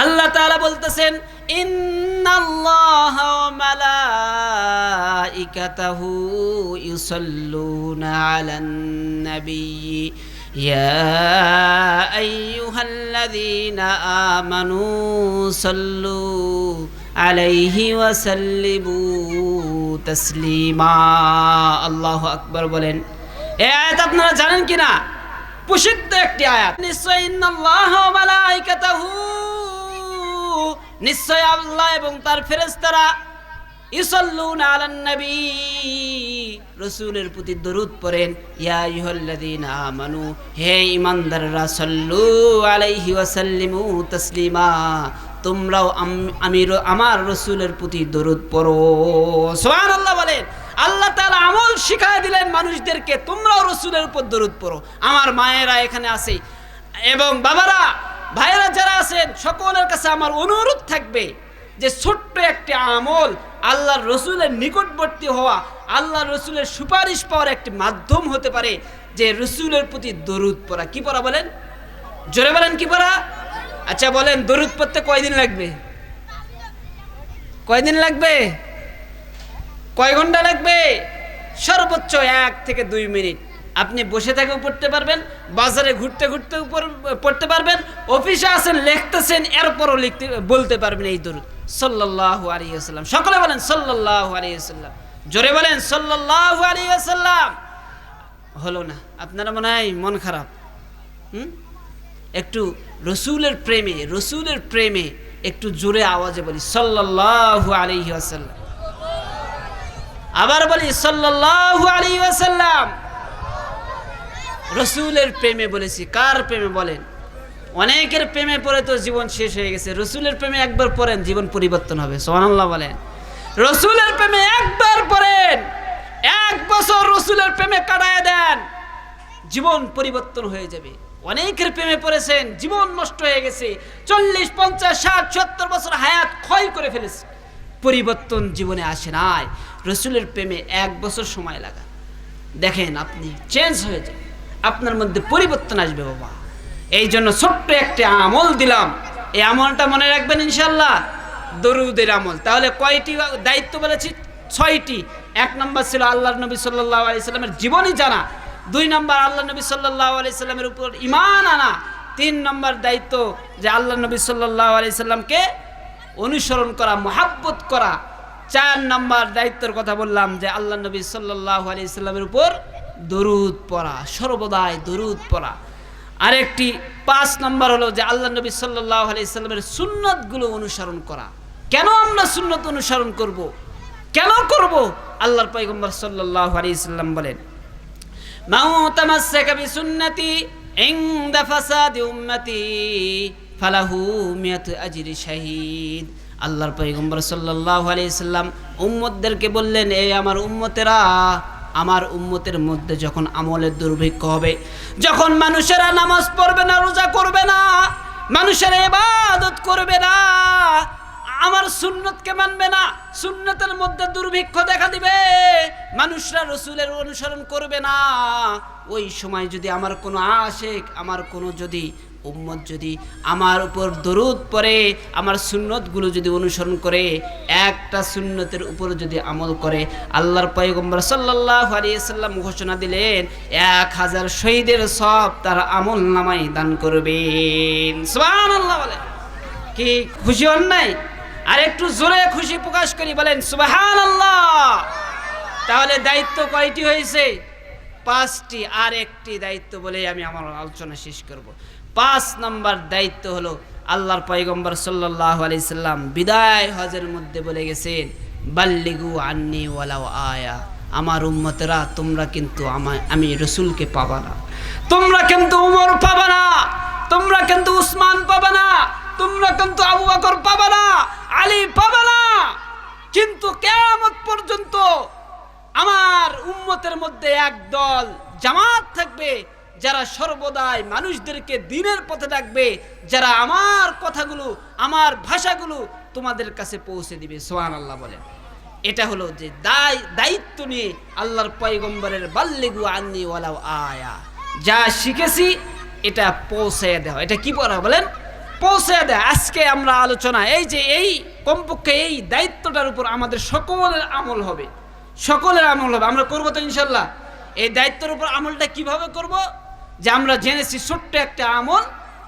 আল্লাহ তাআলা বলতেছেন, ইন্নাল্লাহা ওয়া মালাইকাতাহু ইউসাল্লুনা আলান নাবিয়্যি ইয়া আইয়ুহাল্লাযীনা আমানু সাল্লু আলাইহি ওয়া সাল্লিমু তাসলিমা। আল্লাহু আকবার বলেন। এই আয়াত আপনারা জানেন কিনা? প্রসিদ্ধ একটি আয়াত, নিশ্চয় ইন্নাল্লাহ ওয়া মালাইকাতাহু, নিশ্চয় আল্লাহ এবং তার ফেরেশতারা ইউসাল্লুনা আলান নবী, রাসূলের প্রতি দরুদ পড়েন। ইয়া আইয়ুহাল্লাযীনা আমানু, হে ঈমানদাররা, সাল্লু আলাইহি ওয়া সাল্লিমু তাসলিমা, তোমরাও আমার রাসূলের প্রতি দরুদ পড়ো। সুবহানাল্লাহ বলেন। আল্লাহ তাআলা আমল শিখায় দিলেন মানুষদেরকে, তোমরাও রাসূলের উপর দরুদ পড়ো। আমার মায়েরা এখানে আছে এবং বাবারা, ভাইয়েরা যারা আছেন, সকলের কাছে আমার অনুরোধ থাকবে যে ছোট্ট একটি আমল আল্লাহর রসুলের নিকটবর্তী হওয়া, আল্লাহর রসুলের সুপারিশ পাওয়ার একটি মাধ্যম হতে পারে যে রসুলের প্রতি দরুদ পড়া। কি পড়া বলেন? জোরে বলেন, কি পড়া? আচ্ছা বলেন, দরুদ পড়তে কয়দিন লাগবে? কয়দিন লাগবে? কয় ঘন্টা লাগবে? সর্বোচ্চ 1 থেকে 2 মিনিট। আপনি বসে থেকেও পড়তে পারবেন, বাজারে ঘুরতে ঘুরতেও পড়তে পারবেন, অফিসে আছেন লিখতেছেন এরপরও বলতে পারবেন এই দরুদ সাল্লাল্লাহু আলাইহি ওয়াসাল্লাম। সকলে বলেন সাল্লাল্লাহু আলাইহি ওয়াসাল্লাম। জোরে বলেন সাল্লাল্লাহু আলাইহি ওয়াসাল্লাম। হলো না? আপনারা মনে হয় মন খারাপ। একটু রসুলের প্রেমে একটু জোরে আওয়াজে বলি সাল্লাল্লাহু আলাইহি ওয়াসাল্লাম। আবার বলি সাল্লাল্লাহু আলাইহি ওয়াসাল্লাম। রসুলের প্রেমে বলেছি। কার প্রেমে বলেন? অনেকের প্রেমে পড়ে তো জীবন শেষ হয়ে গেছে। রসুলের প্রেমে একবার পড়েন, জীবন পরিবর্তন হবে। সুবহানাল্লাহ বলেন। রসুলের প্রেমে একবার পড়েন, 1 বছর রসুলের প্রেমে কাটায় দেন, জীবন পরিবর্তন হয়ে যাবে। অনেকের প্রেমে পড়েছেন, জীবন নষ্ট হয়ে গেছে, 40, 50, 60, 70 বছর হায়াত ক্ষয় করে ফেলেছে, পরিবর্তন জীবনে আসে নাই। রসুলের প্রেমে 1 বছর সময় লাগা, দেখেন আপনি চেঞ্জ হয়ে যাবে, আপনার মধ্যে পরিবর্তন আসবে বাবা। এই জন্য ছোট্ট একটা আমল দিলাম, এই আমলটা মনে রাখবেন ইনশাআল্লাহ, দরুদের আমল। তাহলে কয়টি দায়িত্ব বলেছি? 6টি। 1 নম্বর ছিল আল্লাহর নবী সাল্লাল্লাহু আলাইহি সাল্লামের জীবনী জানা। 2 নম্বর আল্লাহ নবী সাল্লাল্লাহু আলাইহি সাল্লামের উপর ঈমান আনা। 3 নম্বর দায়িত্ব যে আল্লাহ নবী সাল্লাল্লাহু আলাইহি সাল্লামকে অনুসরণ করা, মুহাব্বত করা। 4 নম্বর দায়িত্বের কথা বললাম যে আল্লাহ নবী সাল্লাল্লাহু আলাইহি সাল্লামের উপর দরুদ পড়া, সর্বদাই দরুদ পড়া। আরেকটি 5 নম্বর হলো যে আল্লাহ নবী সাল্লাল্লাহু আলাইহি সাল্লামের সুন্নাতগুলো অনুসরণ করা। কেন আমরা সুন্নাত অনুসরণ করব? কেন করব? আল্লাহর পয়গম্বর সাল্লাল্লাহু আলাইহি সাল্লাম বলেন, মাউ তামাসসাকা বিসুন্নতি ইনদা ফাসাদি উম্মতি ফালাহু মিয়াতু আজরি শাহীদ। আল্লাহর পয়গম্বর সাল্লাল্লাহু আলাইহি সাল্লাম উম্মতদেরকে বললেন, এই আমার উম্মতেরা, আমার উম্মতের মধ্যে যখন আমলের দুর্ভিক্ষ হবে, যখন মানুষেরা নামাজ পড়বে না, রোজা করবে না, মানুষেরা ইবাদত করবে না, আমার সুন্নতকে মানবে না, সুন্নতের মধ্যে দুর্ভিক্ষ দেখা দিবে, মানুষরা রসুলের অনুসরণ করবে না, ওই সময় যদি আমার কোনো আশিক, আমার কোনো যদি উম্মত যদি আমার উপর দরুদ পড়ে, আমার সুন্নতগুলো যদি অনুসরণ করে, একটা সুন্নতের উপর যদি আমল করে, আল্লাহর পয়গম্বর সাল্লাল্লাহু আলাইহি সাল্লাম ঘোষণা দিলেন 1000 শহীদের সব তার আমল নামায় দান করবেন। সুবহানাল্লাহ বলেন। কি খুশি হন নাই? আর একটু জোরে খুশি প্রকাশ করি, বলেন সুবহানাল্লাহ। তাহলে দায়িত্ব কয়টি হয়েছে? 5টি। আর একটি দায়িত্ব বলে আমি আমার আলোচনা শেষ করব। 5 নম্বর দায়িত্ব হলো আল্লাহর পয়গম্বর সাল্লাল্লাহু আলাইহি সাল্লাম বিদায় হজের মধ্যে বলে গেছেন, বাল্লিগু আন্নি ওয়ালাউ আয়া। আমার উম্মতেরা, তোমরা কিন্তু আমি রসুলকে পাবা না, তোমরা কিন্তু উমর পাবা না, তোমরা কিন্তু উসমান পাবা না, তোমরা কিন্তু আবু বকর পাবা না, আলী পাবা না, কিন্তু কিয়ামত পর্যন্ত আমার উম্মতের মধ্যে একদল জামাত থাকবে যারা সর্বদাই মানুষদেরকে দ্বীনের পথে ডাকবে, যারা আমার কথাগুলো, আমার ভাষাগুলো তোমাদের কাছে পৌঁছে দিবে। সুবহানাল্লাহ বলেন। এটা হলো যে দায়িত্ব নিয়ে আল্লাহর পয়গম্বরের বাল্লিগু আন্নি ওয়ালাউ আয়া, যা শিখেছি এটা পৌঁছে দেওয়া। এটা কি পড়া বলেন? পৌঁছে দেয়। আজকে আমরা আলোচনা এই কমপক্ষে এই দায়িত্বটার উপর আমাদের সকলের আমল হবে, সকলের আমল হবে। আমরা করবো তো ইনশাল্লাহ। এই দায়িত্বের উপর আমলটা কিভাবে করব? যে আমরা জেনেছি ছোট্ট একটা আমল,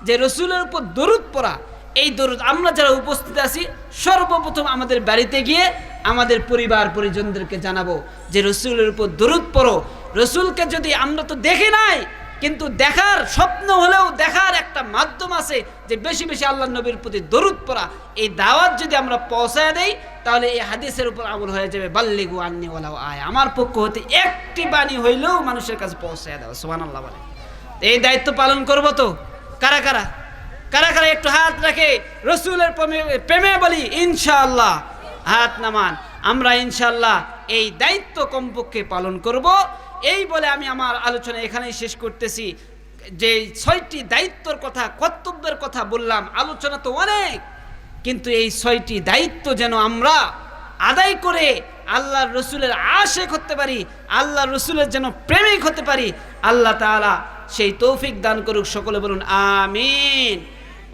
যে রসুলের উপর দরুদ পড়া। এই দরুদ আমরা যারা উপস্থিত আছি, সর্বপ্রথম আমাদের বাড়িতে গিয়ে আমাদের পরিবার পরিজনদেরকে জানাবো যে রসুলের উপর দরুদ পড়ো। রসুলকে যদি আমরা তো দেখি নাই, কিন্তু দেখার স্বপ্ন হলেও দেখার একটা মাধ্যম আছে যে বেশি বেশি আল্লাহর নবীর প্রতি দরুদ পড়া। এই দাওয়াত যদি আমরা পৌঁছায় দেই তাহলে এই হাদিসের উপর আমল হয়ে যাবে, বাল্লিগু আন্নি ওয়ালাউ আয়া, আমার পক্ষ হতে একটি বাণী হইলেও মানুষের কাছে পৌঁছায় দাও। সুবহানাল্লাহ বলে। এই দায়িত্ব পালন করব তো কারা কারা কারা কারা একটু হাত রাখে রসুলের প্রেমে বলি ইনশাআল্লাহ, হাত নামান। আমরা ইনশাআল্লাহ এই দায়িত্ব কমপক্ষে পালন করব। এই বলে আমি আমার আলোচনা এখানেই শেষ করতেছি। যে 6টি দায়িত্বর কথা, কর্তব্যের কথা বললাম, আলোচনা তো অনেক, কিন্তু এই 6টি দায়িত্ব যেন আমরা আদায় করে আল্লাহর রসুলের আশিক হতে পারি, আল্লাহর রসুলের যেন প্রেমিক হতে পারি। আল্লাহ তাআলা সেই তৌফিক দান করুক। সকলে বলুন আমিন।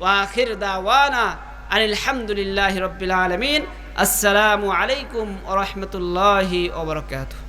ওয়া আখির দাওয়ানা আলহামদুলিল্লাহি রাব্বিল আলামিন। আসসালামু আলাইকুম ওয়া রাহমাতুল্লাহি ওয়া বারাকাতুহু।